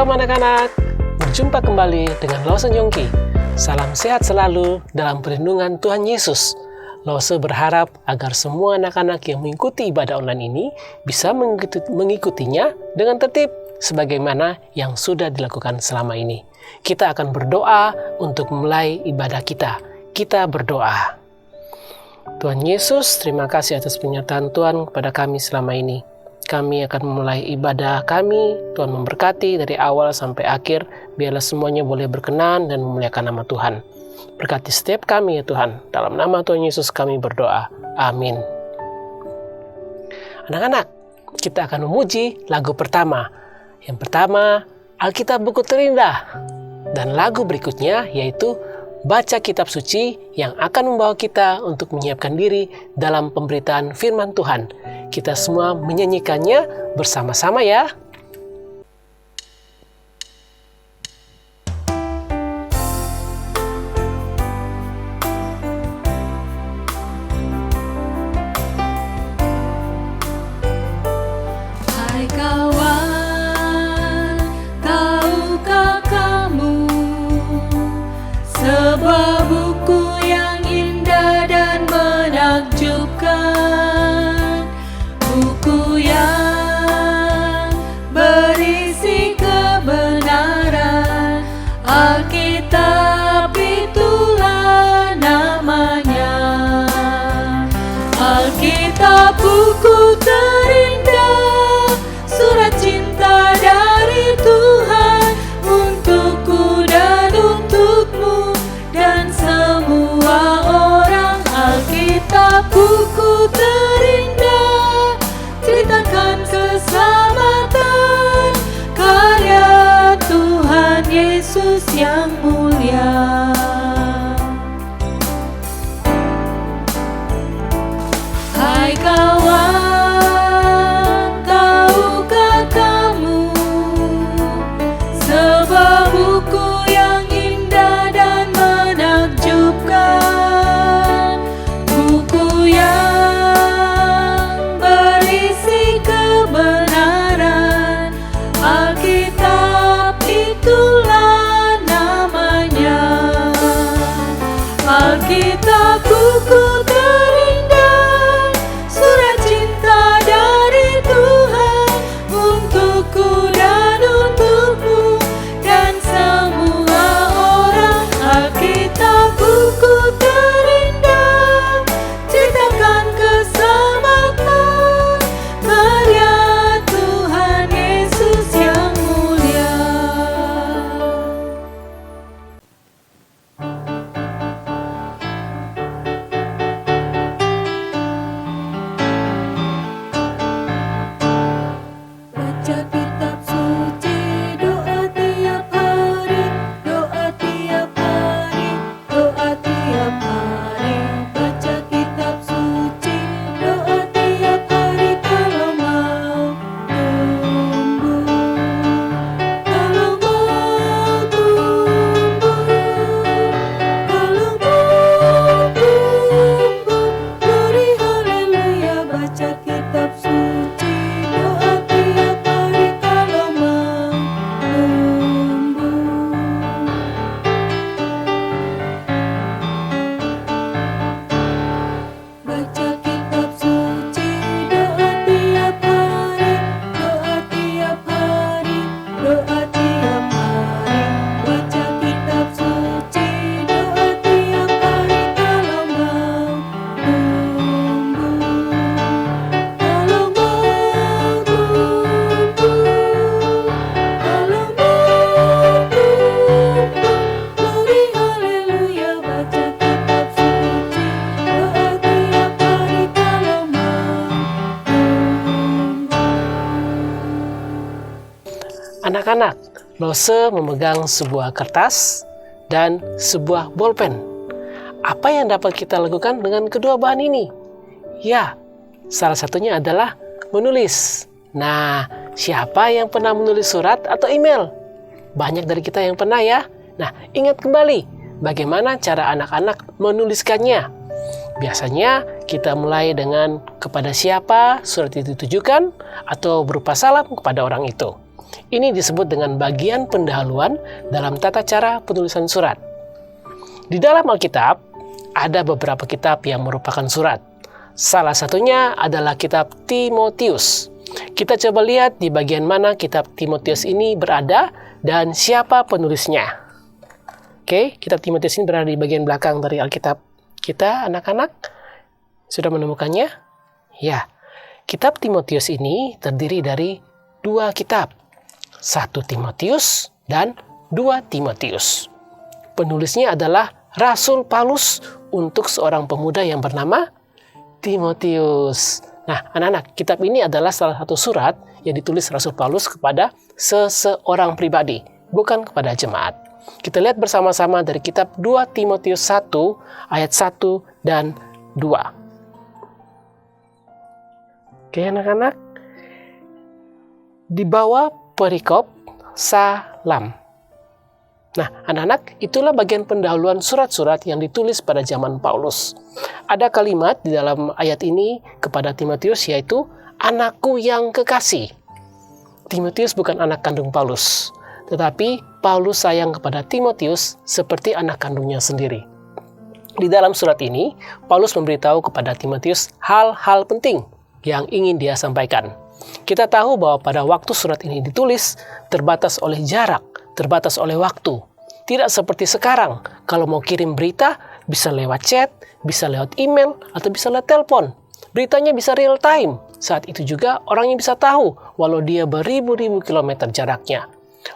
Shalom anak-anak, berjumpa kembali dengan Lawson Yongki. Salam sehat selalu dalam perlindungan Tuhan Yesus. Lawson berharap agar semua anak-anak yang mengikuti ibadah online ini bisa mengikutinya dengan tertib sebagaimana yang sudah dilakukan selama ini. Kita akan berdoa untuk memulai ibadah kita. Kita berdoa. Tuhan Yesus, terima kasih atas penyertaan Tuhan kepada kami selama ini. Kami akan memulai ibadah kami, Tuhan memberkati dari awal sampai akhir, biarlah semuanya boleh berkenan dan memuliakan nama Tuhan. Berkati setiap kami ya Tuhan, dalam nama Tuhan Yesus kami berdoa, amin. Anak-anak, kita akan memuji lagu pertama. Yang pertama, Alkitab Buku Terindah. Dan lagu berikutnya yaitu Baca Kitab Suci yang akan membawa kita untuk menyiapkan diri dalam pemberitaan firman Tuhan. Kita semua menyanyikannya bersama-sama ya. Hai kawan, tahukah kamu sebuah buku yang indah dan menakjubkan? Buku yang berisi kebenaran, Alkitab itulah namanya. Alkitab buku terindah, surat cinta dari Tuhan untukku dan untukmu dan semua orang. Alkitab buku terindah, ceritakan keselamatan karya Tuhan Yesus yang mulia. Hai kawan, tahukah kamu sebuah buku yang indah dan menakjubkan? Buku yang berisi kebenaran, Alkitab itulah namanya. Alkitab buku terindah, surat cinta dari Tuhan untukku dan untukmu dan semua orang. Alkitab buku terindah, ceritakan keselamatan karya Tuhan Yesus yang mulia. Baca kitab suci, doa tiap hari, doa tiap hari, doa tiap hari. Baca kitab suci, doa tiap hari kalau mau tumbuh, kalau mau tumbuh, kalau mau tumbuh. Glory haleluya, baca kitab suci, doa tiap hari kalau mau tumbuh. Baca kitab suci, doa tiap hari, doa tiap hari, doa tiap hari. Baca kitab suci, doa tiap hari kalau mau tumbuh, kalau mau tumbuh, kalau mau tumbuh. Glory haleluya, baca kitab suci, doa tiap hari kalau mau tumbuh. Anak-anak, Lawson memegang sebuah kertas dan sebuah bolpen. Apa yang dapat kita lakukan dengan kedua bahan ini? Ya, salah satunya adalah menulis. Nah, siapa yang pernah menulis surat atau email? Banyak dari kita yang pernah ya. Nah, ingat kembali bagaimana cara anak-anak menuliskannya. Biasanya kita mulai dengan kepada siapa surat itu ditujukan atau berupa salam kepada orang itu. Ini disebut dengan bagian pendahuluan dalam tata cara penulisan surat. Di dalam Alkitab, ada beberapa kitab yang merupakan surat. Salah satunya adalah kitab Timotius. Kita coba lihat di bagian mana kitab Timotius ini berada dan siapa penulisnya. Oke, kitab Timotius ini berada di bagian belakang dari Alkitab kita, anak-anak. Sudah menemukannya? Ya, kitab Timotius ini terdiri dari 2 kitab. 1 Timotius dan 2 Timotius. Penulisnya adalah Rasul Paulus untuk seorang pemuda yang bernama Timotius. Nah, anak-anak, kitab ini adalah salah satu surat yang ditulis Rasul Paulus kepada seseorang pribadi, bukan kepada jemaat. Kita lihat bersama-sama dari kitab 2 Timotius 1 ayat 1 dan 2. Oke, anak-anak. Di bawah perikop salam. Nah, anak-anak, itulah bagian pendahuluan surat-surat yang ditulis pada zaman Paulus. Ada kalimat di dalam ayat ini kepada Timotius, yaitu anakku yang kekasih. Timotius bukan anak kandung Paulus, tetapi Paulus sayang kepada Timotius seperti anak kandungnya sendiri. Di dalam surat ini, Paulus memberitahu kepada Timotius hal-hal penting yang ingin dia sampaikan. Kita tahu bahwa pada waktu surat ini ditulis, terbatas oleh jarak, terbatas oleh waktu. Tidak seperti sekarang, kalau mau kirim berita, bisa lewat chat, bisa lewat email, atau bisa lewat telepon. Beritanya bisa real time. Saat itu juga orangnya bisa tahu, walau dia beribu-ribu kilometer jaraknya.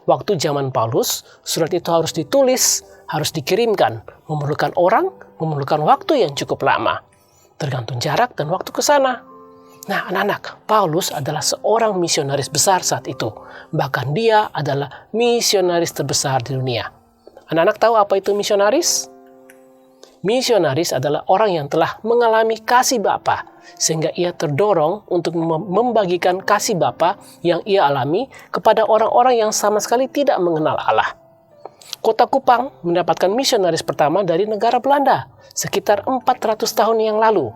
Waktu zaman Paulus, surat itu harus ditulis, harus dikirimkan, memerlukan orang, memerlukan waktu yang cukup lama. Tergantung jarak dan waktu ke sana. Nah, anak-anak, Paulus adalah seorang misionaris besar saat itu. Bahkan dia adalah misionaris terbesar di dunia. Anak-anak tahu apa itu misionaris? Misionaris adalah orang yang telah mengalami kasih Bapa, sehingga ia terdorong untuk membagikan kasih Bapa yang ia alami kepada orang-orang yang sama sekali tidak mengenal Allah. Kota Kupang mendapatkan misionaris pertama dari negara Belanda, sekitar 400 tahun yang lalu.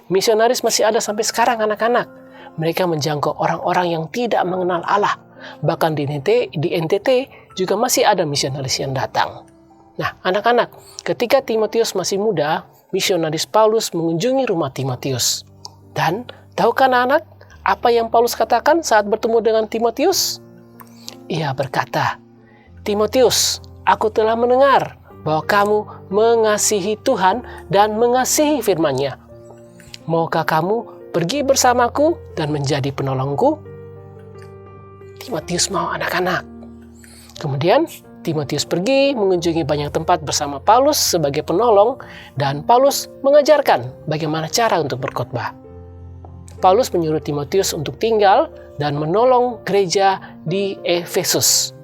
Misionaris masih ada sampai sekarang, anak-anak. Mereka menjangkau orang-orang yang tidak mengenal Allah. Bahkan di NTT juga masih ada misionaris yang datang. Nah, anak-anak, ketika Timotius masih muda, misionaris Paulus mengunjungi rumah Timotius. Dan, tahukah anak-anak apa yang Paulus katakan saat bertemu dengan Timotius? Ia berkata, "Timotius, aku telah mendengar bahwa kamu mengasihi Tuhan dan mengasihi firman-Nya. Maukah kamu pergi bersamaku dan menjadi penolongku?" Timotius mau, anak-anak. Kemudian Timotius pergi mengunjungi banyak tempat bersama Paulus sebagai penolong, dan Paulus mengajarkan bagaimana cara untuk berkhotbah. Paulus menyuruh Timotius untuk tinggal dan menolong gereja di Efesus.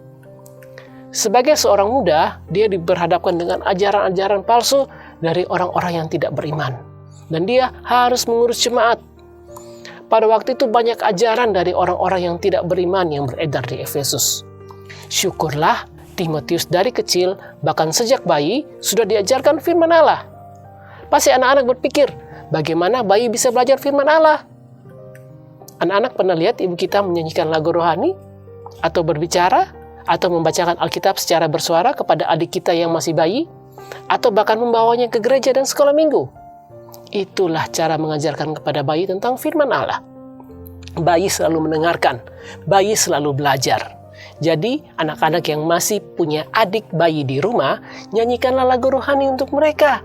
Sebagai seorang muda, dia diperhadapkan dengan ajaran-ajaran palsu dari orang-orang yang tidak beriman. Dan dia harus mengurus jemaat. Pada waktu itu banyak ajaran dari orang-orang yang tidak beriman yang beredar di Efesus. Syukurlah Timotius dari kecil, bahkan sejak bayi, sudah diajarkan firman Allah. Pasti anak-anak berpikir, bagaimana bayi bisa belajar firman Allah? Anak-anak pernah lihat ibu kita menyanyikan lagu rohani? Atau berbicara? Atau membacakan Alkitab secara bersuara kepada adik kita yang masih bayi? Atau bahkan membawanya ke gereja dan sekolah minggu? Itulah cara mengajarkan kepada bayi tentang firman Allah. Bayi selalu mendengarkan, bayi selalu belajar. Jadi, anak-anak yang masih punya adik bayi di rumah, nyanyikanlah lagu rohani untuk mereka.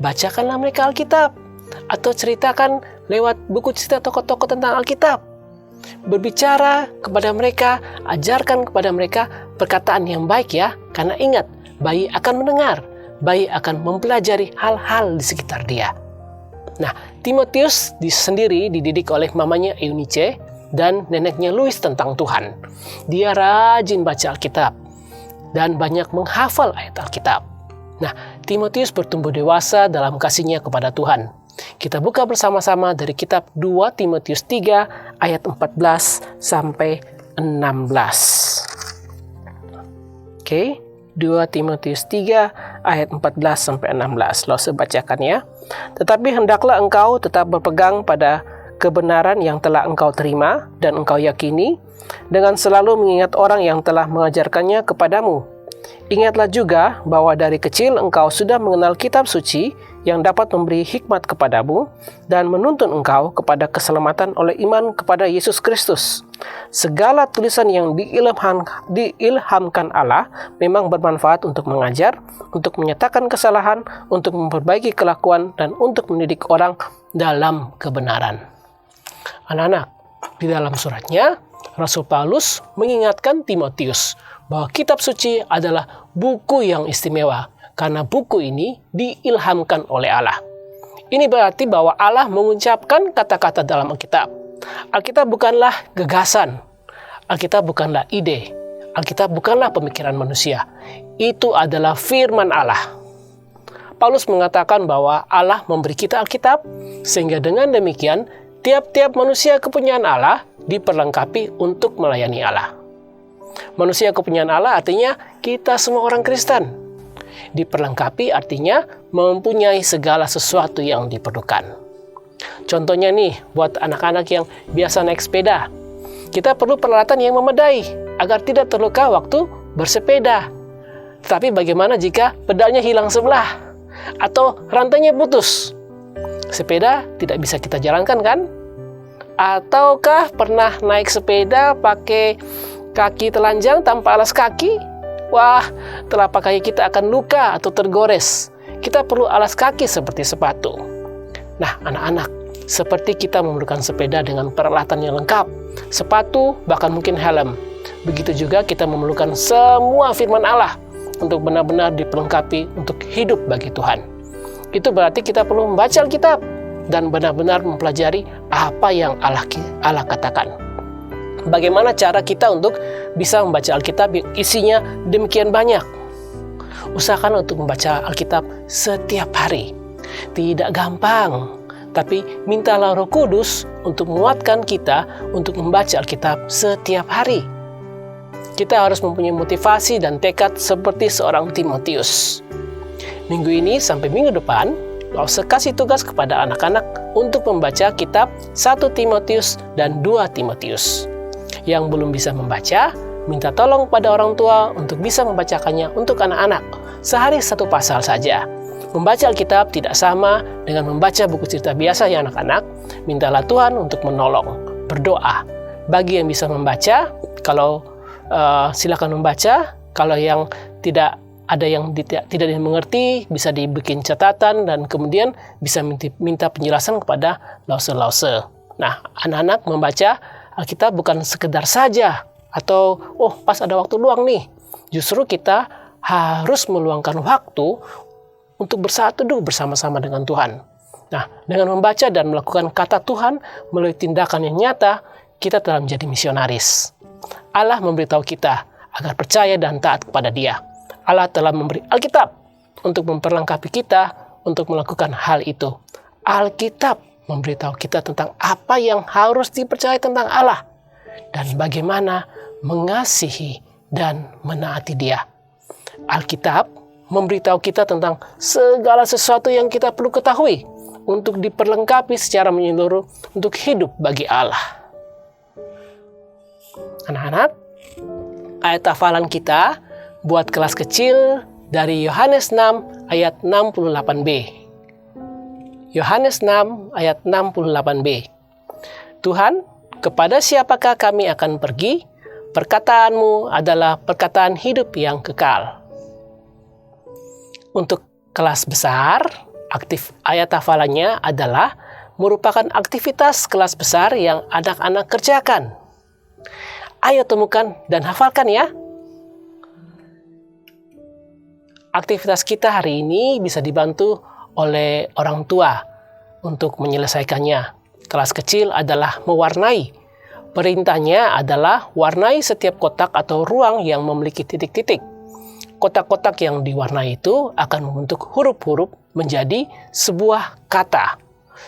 Bacakanlah mereka Alkitab, atau ceritakan lewat buku cerita tokoh-tokoh tentang Alkitab. Berbicara kepada mereka, ajarkan kepada mereka perkataan yang baik ya, karena ingat, bayi akan mendengar, bayi akan mempelajari hal-hal di sekitar dia. Nah, Timotius sendiri dididik oleh mamanya Eunice dan neneknya Louis tentang Tuhan. Dia rajin baca Alkitab dan banyak menghafal ayat Alkitab. Nah, Timotius bertumbuh dewasa dalam kasihnya kepada Tuhan. Kita buka bersama-sama dari kitab 2 Timotius 3 ayat 14 sampai 16. Oke. 2 Timotius 3 ayat 14 sampai 16. Lose bacakan ya. Tetapi hendaklah engkau tetap berpegang pada kebenaran yang telah engkau terima dan engkau yakini, dengan selalu mengingat orang yang telah mengajarkannya kepadamu. Ingatlah juga bahwa dari kecil engkau sudah mengenal kitab suci yang dapat memberi hikmat kepadamu dan menuntun engkau kepada keselamatan oleh iman kepada Yesus Kristus. Segala tulisan yang diilhamkan Allah memang bermanfaat untuk mengajar, untuk menyatakan kesalahan, untuk memperbaiki kelakuan, dan untuk mendidik orang dalam kebenaran. Anak-anak, di dalam suratnya, Rasul Paulus mengingatkan Timotius bahwa kitab suci adalah buku yang istimewa karena buku ini diilhamkan oleh Allah. Ini berarti bahwa Allah mengucapkan kata-kata dalam Alkitab. Alkitab bukanlah gagasan, Alkitab bukanlah ide, Alkitab bukanlah pemikiran manusia. Itu adalah firman Allah. Paulus mengatakan bahwa Allah memberi kita Alkitab, sehingga dengan demikian tiap-tiap manusia kepunyaan Allah diperlengkapi untuk melayani Allah. Manusia kepunyaan Allah artinya kita semua orang Kristen. Diperlengkapi artinya mempunyai segala sesuatu yang diperlukan. Contohnya nih, buat anak-anak yang biasa naik sepeda, kita perlu peralatan yang memadai agar tidak terluka waktu bersepeda. Tapi bagaimana jika pedalnya hilang sebelah atau rantainya putus? Sepeda tidak bisa kita jalankan, kan? Ataukah pernah naik sepeda pakai kaki telanjang tanpa alas kaki? Wah, telapak kaki kita akan luka atau tergores. Kita perlu alas kaki seperti sepatu. Nah, anak-anak, seperti kita memerlukan sepeda dengan peralatan yang lengkap, sepatu, bahkan mungkin helm. Begitu juga kita memerlukan semua firman Allah untuk benar-benar diperlengkapi untuk hidup bagi Tuhan. Itu berarti kita perlu membaca Alkitab dan benar-benar mempelajari apa yang Allah katakan. Bagaimana cara kita untuk bisa membaca Alkitab yang isinya demikian banyak? Usahakan untuk membaca Alkitab setiap hari. Tidak gampang, tapi mintalah Roh Kudus untuk menguatkan kita untuk membaca Alkitab setiap hari. Kita harus mempunyai motivasi dan tekad seperti seorang Timotius. Minggu ini sampai minggu depan, Paulus kasih tugas kepada anak-anak untuk membaca kitab 1 Timotius dan 2 Timotius. Yang belum bisa membaca, minta tolong pada orang tua untuk bisa membacakannya untuk anak-anak. Sehari 1 pasal saja. Membaca Alkitab tidak sama dengan membaca buku cerita biasa ya anak-anak. Mintalah Tuhan untuk menolong. Berdoa. Bagi yang bisa membaca, silakan membaca. Kalau yang tidak ada yang tidak dimengerti, bisa dibikin catatan dan kemudian bisa minta penjelasan kepada lause-lause. Nah, anak-anak membaca Alkitab bukan sekedar saja atau pas ada waktu luang nih. Justru kita harus meluangkan waktu untuk bersatu teduh bersama-sama dengan Tuhan. Nah, dengan membaca dan melakukan kata Tuhan melalui tindakan yang nyata, kita telah menjadi misionaris. Allah memberitahu kita agar percaya dan taat kepada Dia. Allah telah memberi Alkitab untuk memperlengkapi kita untuk melakukan hal itu. Alkitab memberitahu kita tentang apa yang harus dipercaya tentang Allah dan bagaimana mengasihi dan menaati Dia. Alkitab memberitahu kita tentang segala sesuatu yang kita perlu ketahui untuk diperlengkapi secara menyeluruh untuk hidup bagi Allah. Anak-anak, ayat hafalan kita buat kelas kecil dari Yohanes 6 ayat 68b. Yohanes 6 ayat 68b. Tuhan, kepada siapakah kami akan pergi? Perkataanmu adalah perkataan hidup yang kekal. Untuk kelas besar, ayat hafalannya adalah merupakan aktivitas kelas besar yang anak-anak kerjakan. Ayo temukan dan hafalkan ya. Aktivitas kita hari ini bisa dibantu oleh orang tua untuk menyelesaikannya. Kelas kecil adalah mewarnai. Perintahnya adalah warnai setiap kotak atau ruang yang memiliki titik-titik. Kotak-kotak yang diwarnai itu akan membentuk huruf-huruf menjadi sebuah kata.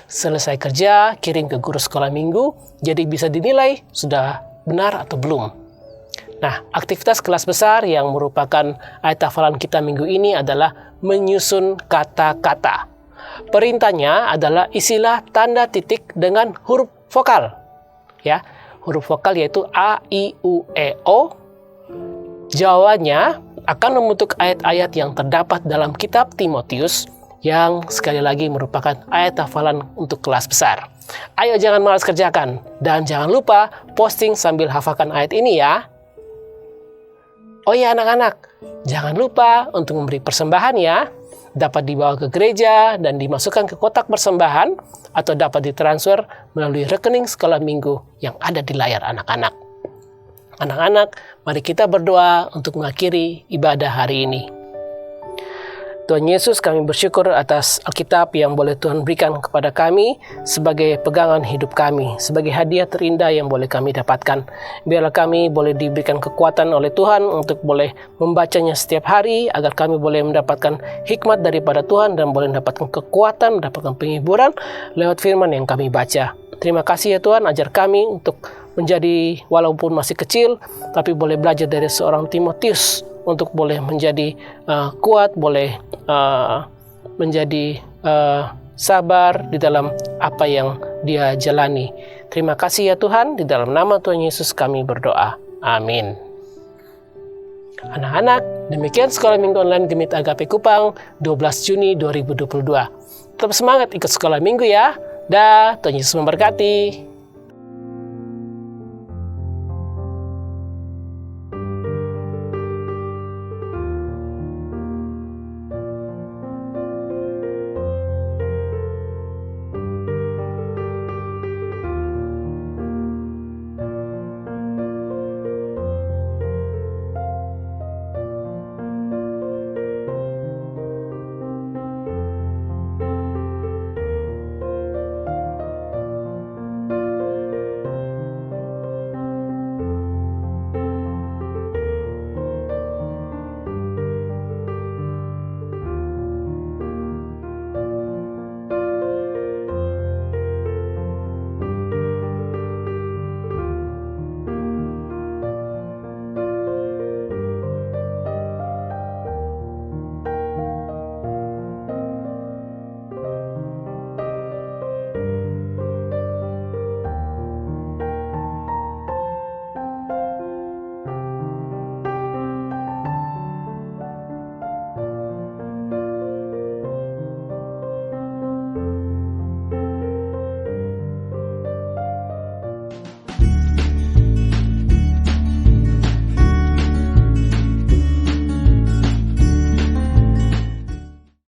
Selesai kerja, kirim ke guru sekolah minggu, jadi bisa dinilai sudah benar atau belum. Nah, aktivitas kelas besar yang merupakan ayat hafalan kita minggu ini adalah menyusun kata-kata. Perintahnya adalah isilah tanda titik dengan huruf vokal. Ya, huruf vokal yaitu A, I, U, E, O. Jawabannya akan membentuk ayat-ayat yang terdapat dalam kitab Timotius yang sekali lagi merupakan ayat hafalan untuk kelas besar. Ayo jangan malas kerjakan dan jangan lupa posting sambil hafalkan ayat ini ya. Oh ya anak-anak, jangan lupa untuk memberi persembahan ya. Dapat dibawa ke gereja dan dimasukkan ke kotak persembahan atau dapat ditransfer melalui rekening sekolah minggu yang ada di layar anak-anak. Anak-anak, mari kita berdoa untuk mengakhiri ibadah hari ini. Tuhan Yesus, kami bersyukur atas Alkitab yang boleh Tuhan berikan kepada kami sebagai pegangan hidup kami, sebagai hadiah terindah yang boleh kami dapatkan. Biarlah kami boleh diberikan kekuatan oleh Tuhan untuk boleh membacanya setiap hari, agar kami boleh mendapatkan hikmat daripada Tuhan dan boleh mendapatkan kekuatan, mendapatkan penghiburan lewat firman yang kami baca. Terima kasih ya Tuhan, ajar kami untuk menjadi walaupun masih kecil, tapi boleh belajar dari seorang Timotius untuk boleh menjadi kuat, boleh menjadi sabar di dalam apa yang dia jalani. Terima kasih ya Tuhan, di dalam nama Tuhan Yesus kami berdoa. Amin. Anak-anak, demikian Sekolah Minggu Online Gemit Agape Kupang 12 Juni 2022. Tetap semangat ikut sekolah minggu ya. Dah, Tuhan Yesus memberkati.